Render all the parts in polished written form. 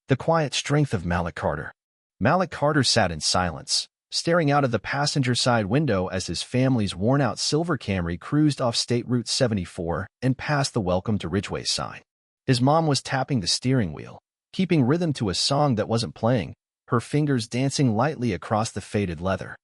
The quiet strength of Malik Carter. Malik Carter sat in silence, staring out of the passenger side window as his family's worn-out silver Camry cruised off State Route 74 and past the Welcome to Ridgeway sign. His mom was tapping the steering wheel, keeping rhythm to a song that wasn't playing, her fingers dancing lightly across the faded leather.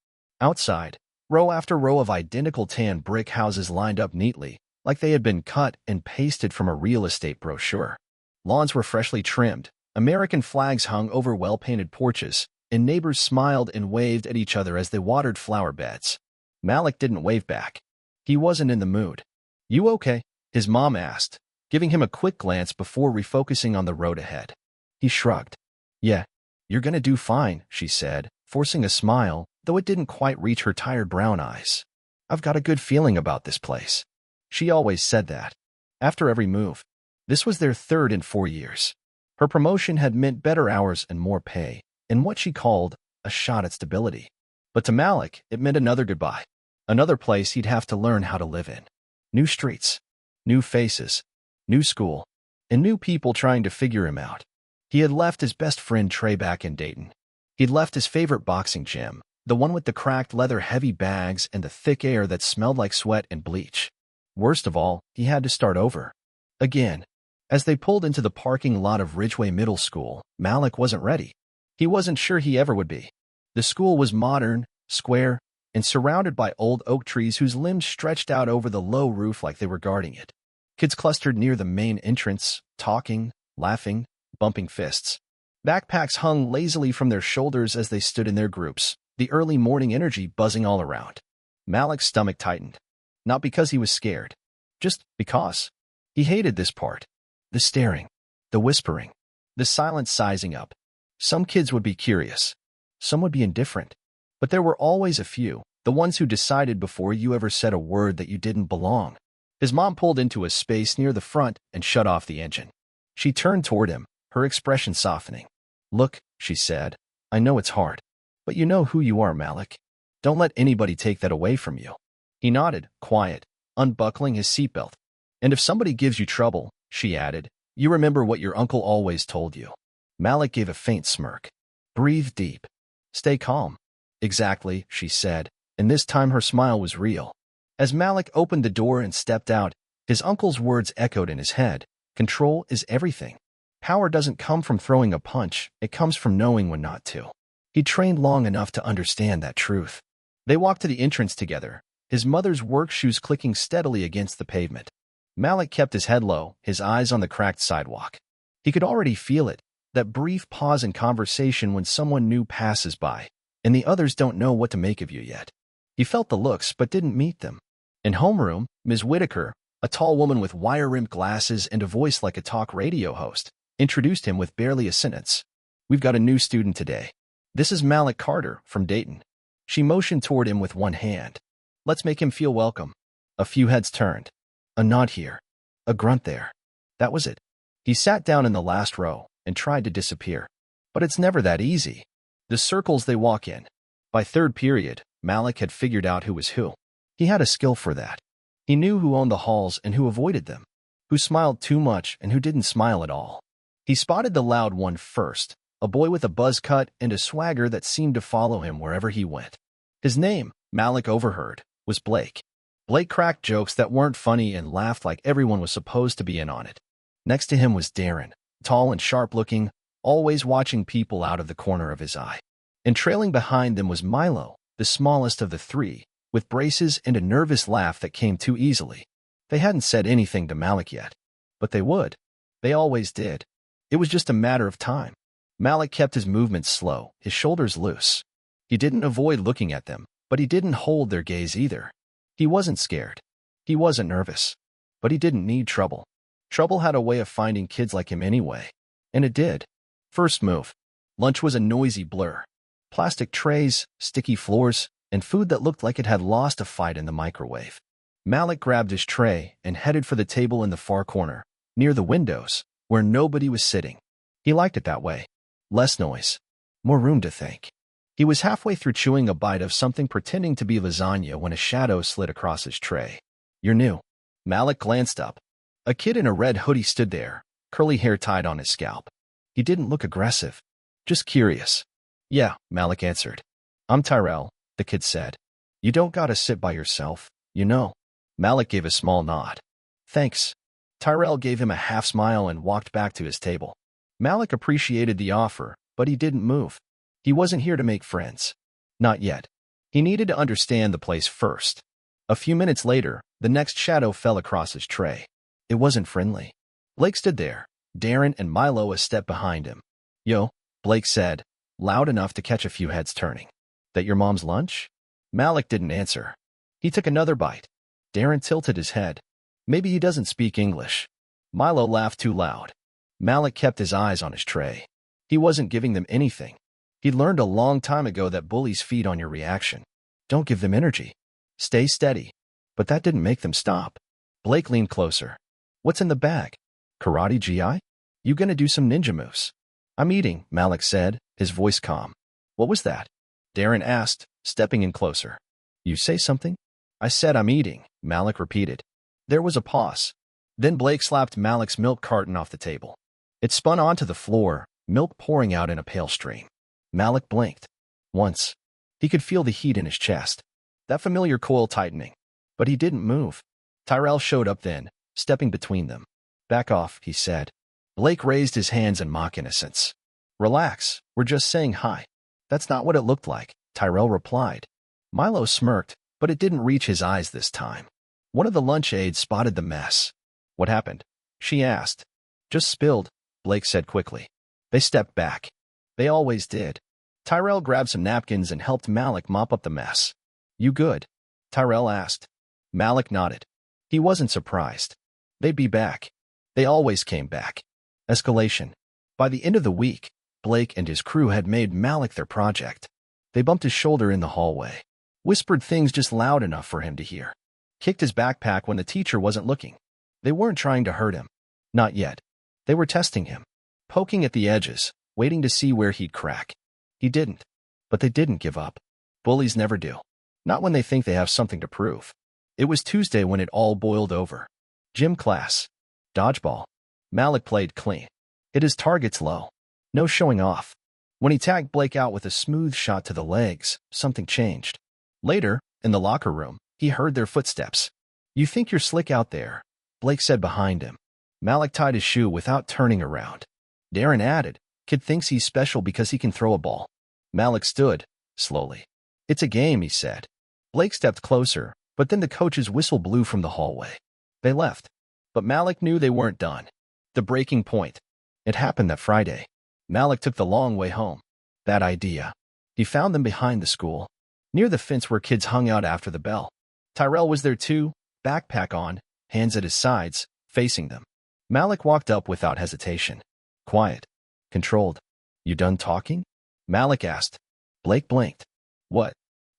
Outside, row after row of identical tan brick houses lined up neatly, like they had been cut and pasted from a real estate brochure. Lawns were freshly trimmed, American flags hung over well-painted porches, and neighbors smiled and waved at each other as they watered flower beds. Malik didn't wave back. He wasn't in the mood. "You okay?" his mom asked, giving him a quick glance before refocusing on the road ahead. He shrugged. "Yeah, you're gonna do fine," she said, forcing a smile, though it didn't quite reach her tired brown eyes. "I've got a good feeling about this place." She always said that. After every move. This was their third in 4 years. Her promotion had meant better hours and more pay, and what she called a shot at stability. But to Malik, it meant another goodbye. Another place he'd have to learn how to live in. New streets, new faces, new school, and new people trying to figure him out. He had left his best friend Trey back in Dayton. He'd left his favorite boxing gym, the one with the cracked leather-heavy bags and the thick air that smelled like sweat and bleach. Worst of all, he had to start over. Again. As they pulled into the parking lot of Ridgeway Middle School, Malik wasn't ready. He wasn't sure he ever would be. The school was modern, square, and surrounded by old oak trees whose limbs stretched out over the low roof like they were guarding it. Kids clustered near the main entrance, talking, laughing, bumping fists. Backpacks hung lazily from their shoulders as they stood in their groups, the early morning energy buzzing all around. Malik's stomach tightened. Not because he was scared. Just because. He hated this part. The staring. The whispering. The silent sizing up. Some kids would be curious. Some would be indifferent. But there were always a few, the ones who decided before you ever said a word that you didn't belong. His mom pulled into a space near the front and shut off the engine. She turned toward him, her expression softening. "Look," she said, "I know it's hard. But you know who you are, Malik. Don't let anybody take that away from you." He nodded, quiet, unbuckling his seatbelt. "And if somebody gives you trouble," she added, "you remember what your uncle always told you." Malik gave a faint smirk. "Breathe deep. Stay calm." "Exactly," she said, and this time her smile was real. As Malik opened the door and stepped out, his uncle's words echoed in his head. Control is everything. Power doesn't come from throwing a punch, it comes from knowing when not to. He trained long enough to understand that truth. They walked to the entrance together, his mother's work shoes clicking steadily against the pavement. Malik kept his head low, his eyes on the cracked sidewalk. He could already feel it, that brief pause in conversation when someone new passes by, and the others don't know what to make of you yet. He felt the looks but didn't meet them. In homeroom, Ms. Whitaker, a tall woman with wire-rimmed glasses and a voice like a talk radio host, introduced him with barely a sentence. "We've got a new student today. This is Malik Carter from Dayton." She motioned toward him with one hand. "Let's make him feel welcome." A few heads turned. A nod here. A grunt there. That was it. He sat down in the last row and tried to disappear. But it's never that easy. The circles they walk in. By third period, Malik had figured out who was who. He had a skill for that. He knew who owned the halls and who avoided them, who smiled too much and who didn't smile at all. He spotted the loud one first, a boy with a buzz cut and a swagger that seemed to follow him wherever he went. His name, Malik overheard, was Blake. Blake cracked jokes that weren't funny and laughed like everyone was supposed to be in on it. Next to him was Darren, tall and sharp-looking, always watching people out of the corner of his eye. And trailing behind them was Milo, the smallest of the three, with braces and a nervous laugh that came too easily. They hadn't said anything to Malik yet. But they would. They always did. It was just a matter of time. Malik kept his movements slow, his shoulders loose. He didn't avoid looking at them, but he didn't hold their gaze either. He wasn't scared. He wasn't nervous. But he didn't need trouble. Trouble had a way of finding kids like him anyway. And it did. First move. Lunch was a noisy blur. Plastic trays, sticky floors, and food that looked like it had lost a fight in the microwave. Malik grabbed his tray and headed for the table in the far corner, near the windows, where nobody was sitting. He liked it that way. Less noise. More room to think. He was halfway through chewing a bite of something pretending to be lasagna when a shadow slid across his tray. "You're new." Malik glanced up. A kid in a red hoodie stood there, curly hair tied on his scalp. He didn't look aggressive. Just curious. Yeah, Malik answered. I'm Tyrell, the kid said. You don't gotta sit by yourself, you know. Malik gave a small nod. Thanks. Tyrell gave him a half smile and walked back to his table. Malik appreciated the offer, but he didn't move. He wasn't here to make friends. Not yet. He needed to understand the place first. A few minutes later, the next shadow fell across his tray. It wasn't friendly. Blake stood there, Darren and Milo a step behind him. Yo, Blake said, loud enough to catch a few heads turning. That your mom's lunch? Malik didn't answer. He took another bite. Darren tilted his head. Maybe he doesn't speak English. Milo laughed too loud. Malik kept his eyes on his tray. He wasn't giving them anything. He'd learned a long time ago that bullies feed on your reaction. Don't give them energy. Stay steady. But that didn't make them stop. Blake leaned closer. What's in the bag? Karate GI? You gonna do some ninja moves? I'm eating, Malik said, his voice calm. What was that? Darren asked, stepping in closer. You say something? I said I'm eating, Malik repeated. There was a pause. Then Blake slapped Malik's milk carton off the table. It spun onto the floor, milk pouring out in a pale stream. Malik blinked. Once. He could feel the heat in his chest. That familiar coil tightening. But he didn't move. Tyrell showed up then, stepping between them. Back off, he said. Blake raised his hands in mock innocence. Relax, we're just saying hi. That's not what it looked like, Tyrell replied. Milo smirked, but it didn't reach his eyes this time. One of the lunch aides spotted the mess. What happened? She asked. Just spilled, Blake said quickly. They stepped back. They always did. Tyrell grabbed some napkins and helped Malik mop up the mess. You good? Tyrell asked. Malik nodded. He wasn't surprised. They'd be back. They always came back. Escalation. By the end of the week, Blake and his crew had made Malik their project. They bumped his shoulder in the hallway. Whispered things just loud enough for him to hear. Kicked his backpack when the teacher wasn't looking. They weren't trying to hurt him. Not yet. They were testing him. Poking at the edges, waiting to see where he'd crack. He didn't. But they didn't give up. Bullies never do. Not when they think they have something to prove. It was Tuesday when it all boiled over. Gym class. Dodgeball. Malik played clean. Hit his targets low. No showing off. When he tagged Blake out with a smooth shot to the legs, something changed. Later, in the locker room, he heard their footsteps. You think you're slick out there, Blake said behind him. Malik tied his shoe without turning around. Darren added, Kid thinks he's special because he can throw a ball. Malik stood, slowly. It's a game, he said. Blake stepped closer, but then the coach's whistle blew from the hallway. They left. But Malik knew they weren't done. The breaking point. It happened that Friday. Malik took the long way home. Bad idea. He found them behind the school, near the fence where kids hung out after the bell. Tyrell was there too, backpack on, hands at his sides, facing them. Malik walked up without hesitation. Quiet. Controlled. You done talking? Malik asked. Blake blinked. What?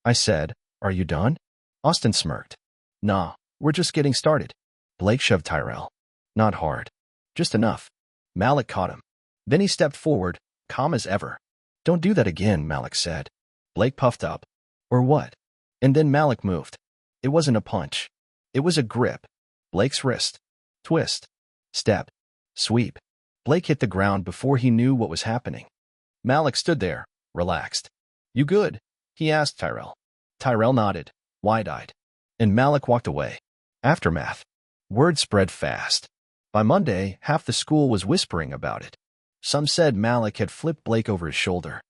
I said, are you done? Austin smirked. Nah, we're just getting started. Blake shoved Tyrell. Not hard. Just enough. Malik caught him. Then he stepped forward, calm as ever. Don't do that again, Malik said. Blake puffed up. Or what? And then Malik moved. It wasn't a punch. It was a grip. Blake's wrist. Twist. Step. Sweep. Blake hit the ground before he knew what was happening. Malik stood there, relaxed. You good? He asked Tyrell. Tyrell nodded, wide-eyed. And Malik walked away. Aftermath. Word spread fast. By Monday, half the school was whispering about it. Some said Malik had flipped Blake over his shoulder.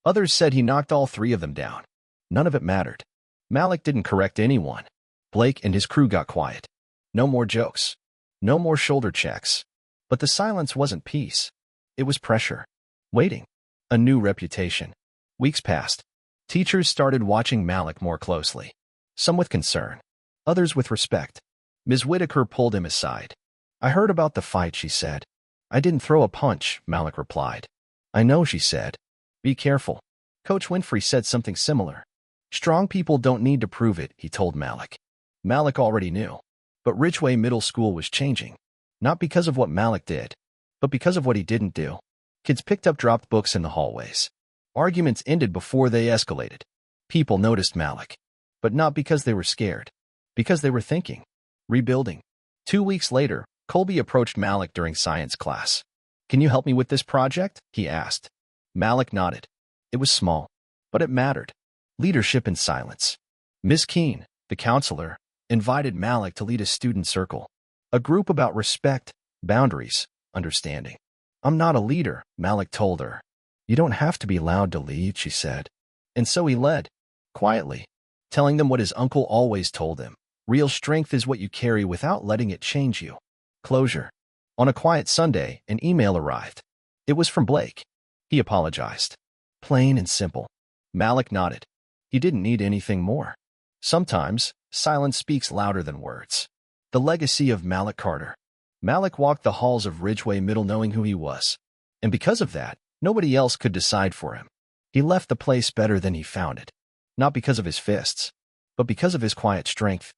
Others said he knocked all three of them down. None of it mattered. Malik didn't correct anyone. Blake and his crew got quiet. No more jokes. No more shoulder checks. But the silence wasn't peace. It was pressure. Waiting. A new reputation. Weeks passed. Teachers started watching Malik more closely. Some with concern. Others with respect. Ms. Whitaker pulled him aside. I heard about the fight, she said. I didn't throw a punch, Malik replied. I know, she said. Be careful. Coach Winfrey said something similar. Strong people don't need to prove it, he told Malik. Malik already knew. But Ridgeway Middle School was changing. Not because of what Malik did, but because of what he didn't do. Kids picked up dropped books in the hallways. Arguments ended before they escalated. People noticed Malik. But not because they were scared. Because they were thinking. Rebuilding. 2 weeks later, Colby approached Malik during science class. "Can you help me with this project?" he asked. Malik nodded. It was small, but it mattered. Leadership in silence. Miss Keene, the counselor, invited Malik to lead a student circle, a group about respect, boundaries, understanding. "I'm not a leader," Malik told her. "You don't have to be loud to lead," she said. And so he led, quietly, telling them what his uncle always told him. Real strength is what you carry without letting it change you. Closure. On a quiet Sunday, an email arrived. It was from Blake. He apologized. Plain and simple. Malik nodded. He didn't need anything more. Sometimes, silence speaks louder than words. The legacy of Malik Carter. Malik walked the halls of Ridgeway Middle knowing who he was. And because of that, nobody else could decide for him. He left the place better than he found it. Not because of his fists, but because of his quiet strength.